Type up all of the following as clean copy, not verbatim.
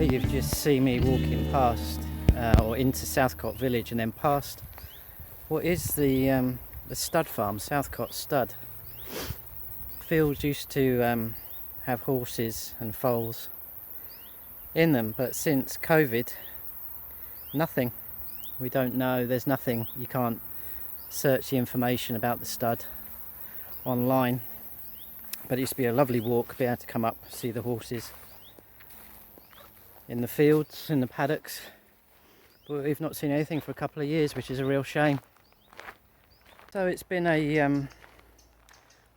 Where you've just seen me walking past or into Southcott village and then past what is the stud farm, Southcott Stud. Fields used to have horses and foals in them, but since COVID, nothing. We don't know, there's nothing, you can't search the information about the stud online. But it used to be a lovely walk, be able to come up, see the horses in the fields, in the paddocks. But we've not seen anything for a couple of years, which is a real shame. So it's been a, I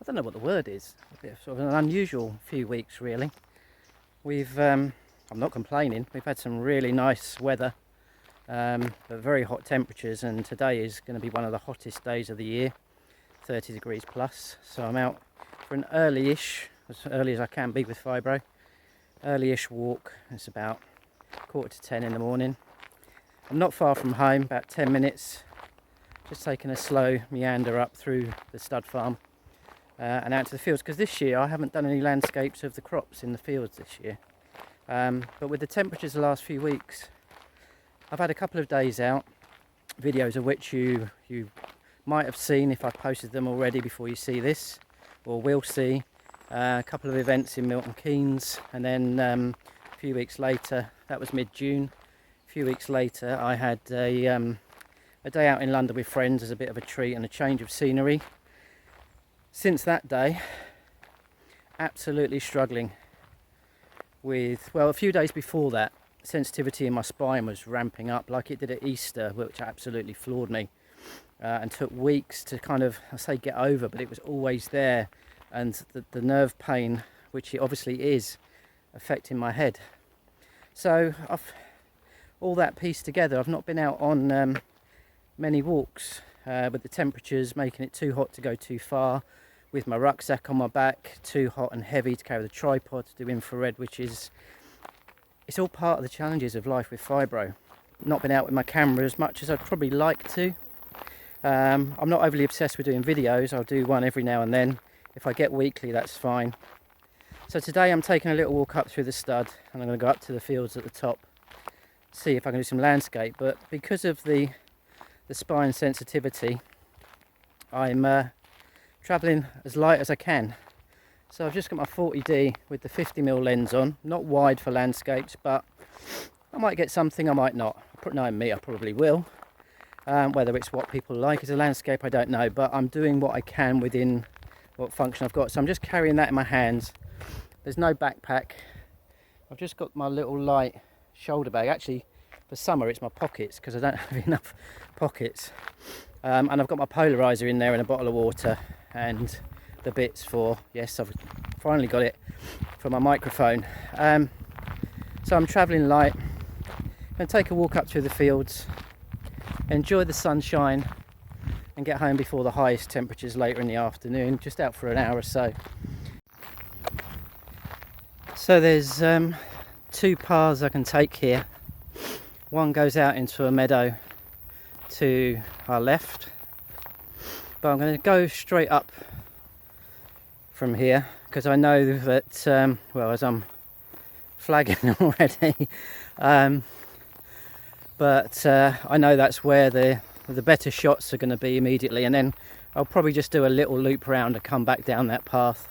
don't know what the word is, a bit of sort of an unusual few weeks really. We've, I'm not complaining, we've had some really nice weather, but very hot temperatures, and today is going to be one of the hottest days of the year, 30 degrees plus. So I'm out for an early-ish, as early as I can be with fibro, early-ish walk. It's about 9:45 in the morning. I'm not far from home, about 10 minutes, just taking a slow meander up through the stud farm and out to the fields, because this year I haven't done any landscapes of the crops in the fields this year. But with the temperatures the last few weeks, I've had a couple of days out, videos of which you might have seen if I posted them already before you see this, or will see. A couple of events in Milton Keynes, and then a few weeks later, that was mid-June, a few weeks later I had a day out in London with friends as a bit of a treat and a change of scenery. Since that day, absolutely struggling with, well, a few days before that, sensitivity in my spine was ramping up like it did at Easter, which absolutely floored me, and took weeks to kind of, I say get over, but it was always there. And the nerve pain, which it obviously is, affecting my head. So all that pieced together, I've not been out on many walks, with the temperatures making it too hot to go too far, with my rucksack on my back, too hot and heavy to carry the tripod, to do infrared, which is, it's all part of the challenges of life with fibro. Not been out with my camera as much as I'd probably like to. I'm not overly obsessed with doing videos, I'll do one every now and then. If I get weekly, that's fine. So today I'm taking a little walk up through the stud, and I'm going to go up to the fields at the top, see if I can do some landscape. But because of the spine sensitivity, I'm travelling as light as I can. So I've just got my 40D with the 50mm lens on, not wide for landscapes, but I might get something, I might not. Knowing me, I probably will. Whether it's what people like as a landscape, I don't know, but I'm doing what I can within what function I've got. So I'm just carrying that in my hands. There's no backpack. I've just got my little light shoulder bag. Actually, for summer it's my pockets, because I don't have enough pockets. And I've got my polarizer in there and a bottle of water and the bits for, yes, I've finally got it, for my microphone. So I'm travelling light. I'm going to take a walk up through the fields, enjoy the sunshine, and get home before the highest temperatures later in the afternoon, just out for an hour or so. So there's two paths I can take here. One goes out into a meadow to our left, but I'm going to go straight up from here, because I know that, well, as I'm flagging already, but I know that's where the better shots are going to be immediately, and then I'll probably just do a little loop around and come back down that path.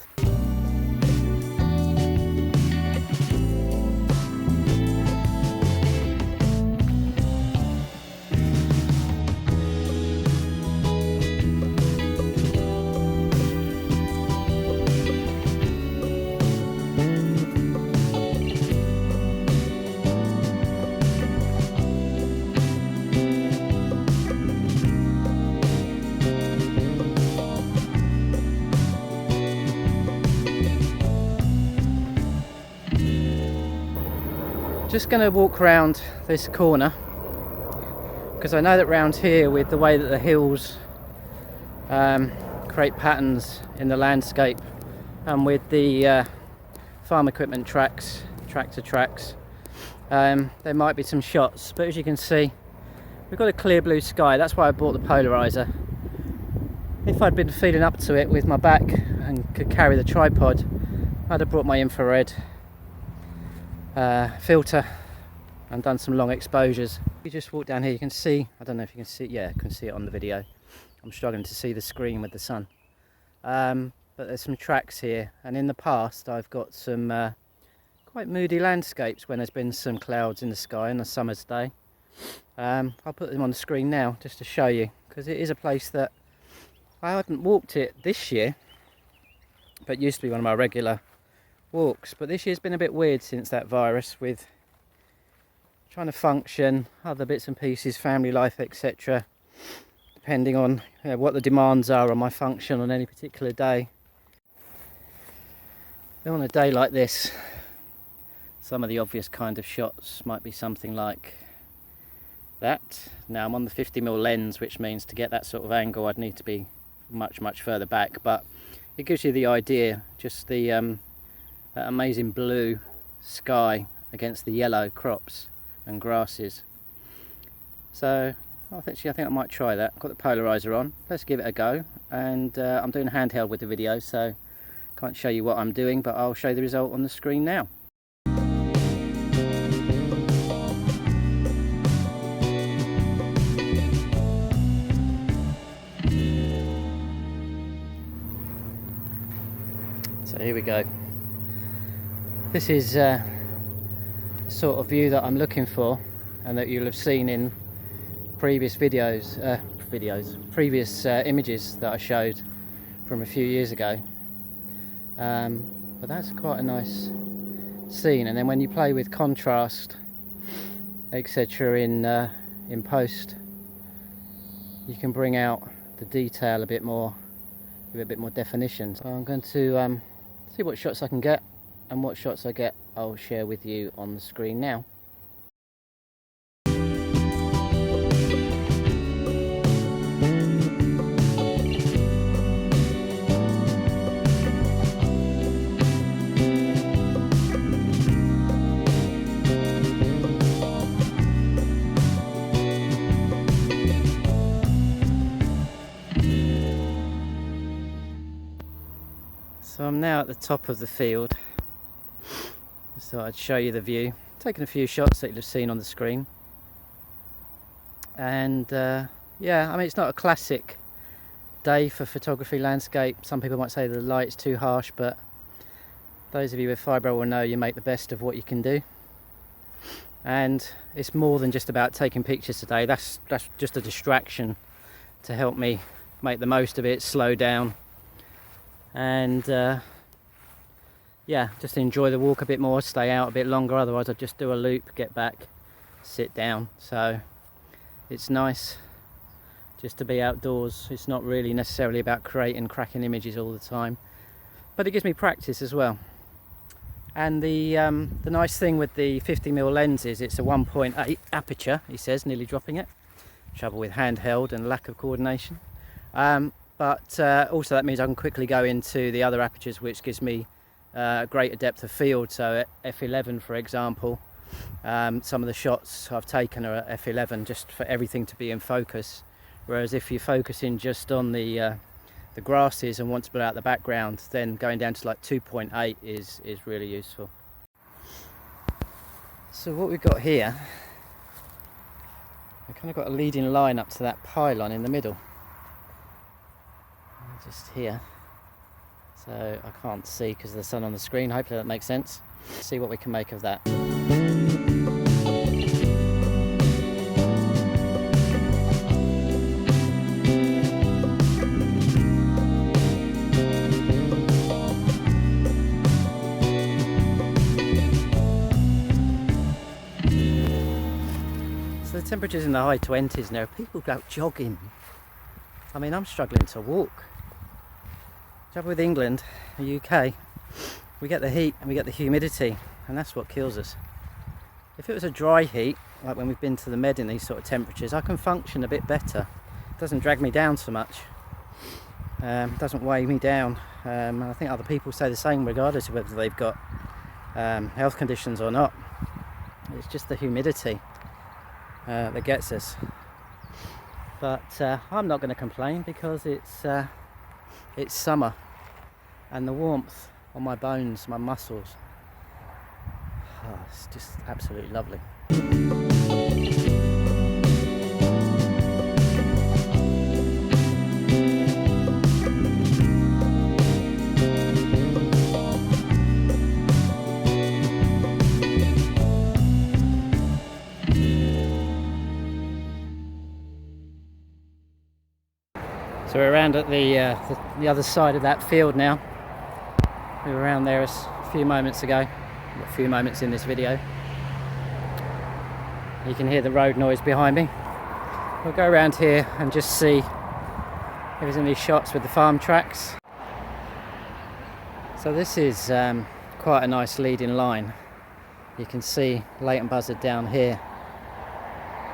Just going to walk around this corner, because I know that round here, with the way that the hills create patterns in the landscape, and with the farm equipment tracks, tractor tracks, there might be some shots. But as you can see, we've got a clear blue sky. That's why I bought the polarizer. If I'd been feeding up to it with my back and could carry the tripod, I'd have brought my infrared filter and done some long exposures. You just walk down here, you can see, I don't know if you can see, yeah, you can see it on the video. I'm struggling to see the screen with the sun. But there's some tracks here, and in the past I've got some quite moody landscapes when there's been some clouds in the sky on a summer's day. I'll put them on the screen now just to show you, because it is a place that I haven't walked it this year, but used to be one of my regular walks. But this year's been a bit weird since that virus, with trying to function, other bits and pieces, family life, etc. Depending on what the demands are on my function on any particular day. On a day like this, some of the obvious kind of shots might be something like that. Now I'm on the 50mm lens, which means to get that sort of angle I'd need to be much further back, but it gives you the idea, just the that amazing blue sky against the yellow crops and grasses. So I think I might try that. I've got the polarizer on, let's give it a go. And I'm doing handheld with the video, so can't show you what I'm doing, but I'll show you the result on the screen now. So here we go. This is the sort of view that I'm looking for, and that you'll have seen in previous previous images that I showed from a few years ago. But that's quite a nice scene, and then when you play with contrast, etc. in post, you can bring out the detail a bit more, give it a bit more definition. So I'm going to see what shots I can get, and what shots I get I'll share with you on the screen now. So I'm now at the top of the field. Just thought I'd show you the view. Taking a few shots that you'll have seen on the screen. And yeah, I mean, it's not a classic day for photography landscape. Some people might say the light's too harsh, but those of you with fibro will know you make the best of what you can do. And it's more than just about taking pictures today. That's just a distraction to help me make the most of it, slow down, and yeah, just enjoy the walk a bit more, stay out a bit longer. Otherwise I'd just do a loop, get back, sit down. So it's nice just to be outdoors. It's not really necessarily about creating cracking images all the time, but it gives me practice as well. And the nice thing with the 50mm lens is it's a 1.8 aperture, he says, nearly dropping it. Trouble with handheld and lack of coordination. But also that means I can quickly go into the other apertures, which gives me greater depth of field. So at f11, for example, some of the shots I've taken are at f11 just for everything to be in focus. Whereas if you're focusing just on the grasses and want to blur out the background, then going down to like 2.8 is really useful. So what we've got here, we've kind of got a leading line up to that pylon in the middle. Just here, so I can't see because of the sun on the screen. Hopefully that makes sense. See what we can make of that. So the temperature's in the high 20s now. People go jogging. I mean, I'm struggling to walk. Trouble with England, the UK, we get the heat and we get the humidity, and that's what kills us. If it was a dry heat, like when we've been to the Med in these sort of temperatures, I can function a bit better. It doesn't drag me down so much. Doesn't weigh me down. And I think other people say the same, regardless of whether they've got health conditions or not. It's just the humidity that gets us. But I'm not going to complain, because it's summer, and the warmth on my bones, my muscles, it's just absolutely lovely. So we're around at the other side of that field now. We were around there a few moments ago, a few moments in this video. You can hear the road noise behind me. We'll go around here and just see if there's any shots with the farm tracks. So this is quite a nice leading line. You can see Leighton Buzzard down here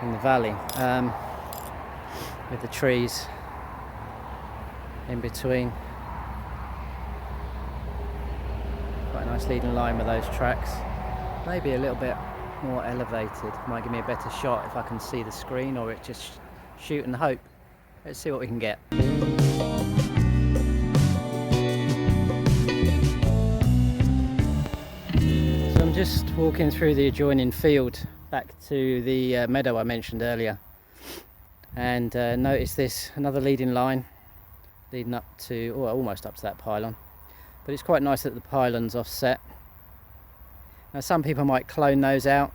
in the valley with the trees in between. Quite a nice leading line with those tracks. Maybe a little bit more elevated. Might give me a better shot if I can see the screen, or it just shoot and hope. Let's see what we can get. So I'm just walking through the adjoining field back to the meadow I mentioned earlier, and notice this, another leading line leading up to, or almost up to that pylon, but it's quite nice that the pylon's offset. Now some people might clone those out.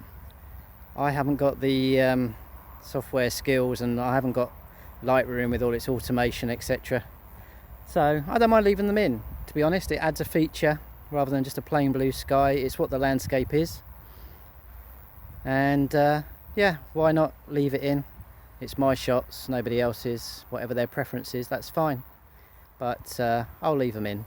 I haven't got the software skills, and I haven't got Lightroom with all its automation, etc. So I don't mind leaving them in, to be honest. It adds a feature rather than just a plain blue sky. It's what the landscape is, and yeah, why not leave it in? It's my shots, nobody else's. Whatever their preference is, that's fine, but I'll leave them in.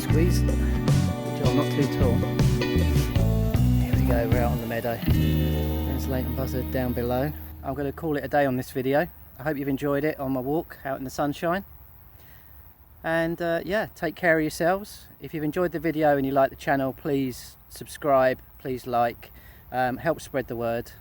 Squeeze. Good job, not too tall. Here we go, we're out on the meadow. There's Leighton Buzzard down below. I'm going to call it a day on this video. I hope you've enjoyed it on my walk out in the sunshine. And yeah, take care of yourselves. If you've enjoyed the video and you like the channel, please subscribe, please like, help spread the word.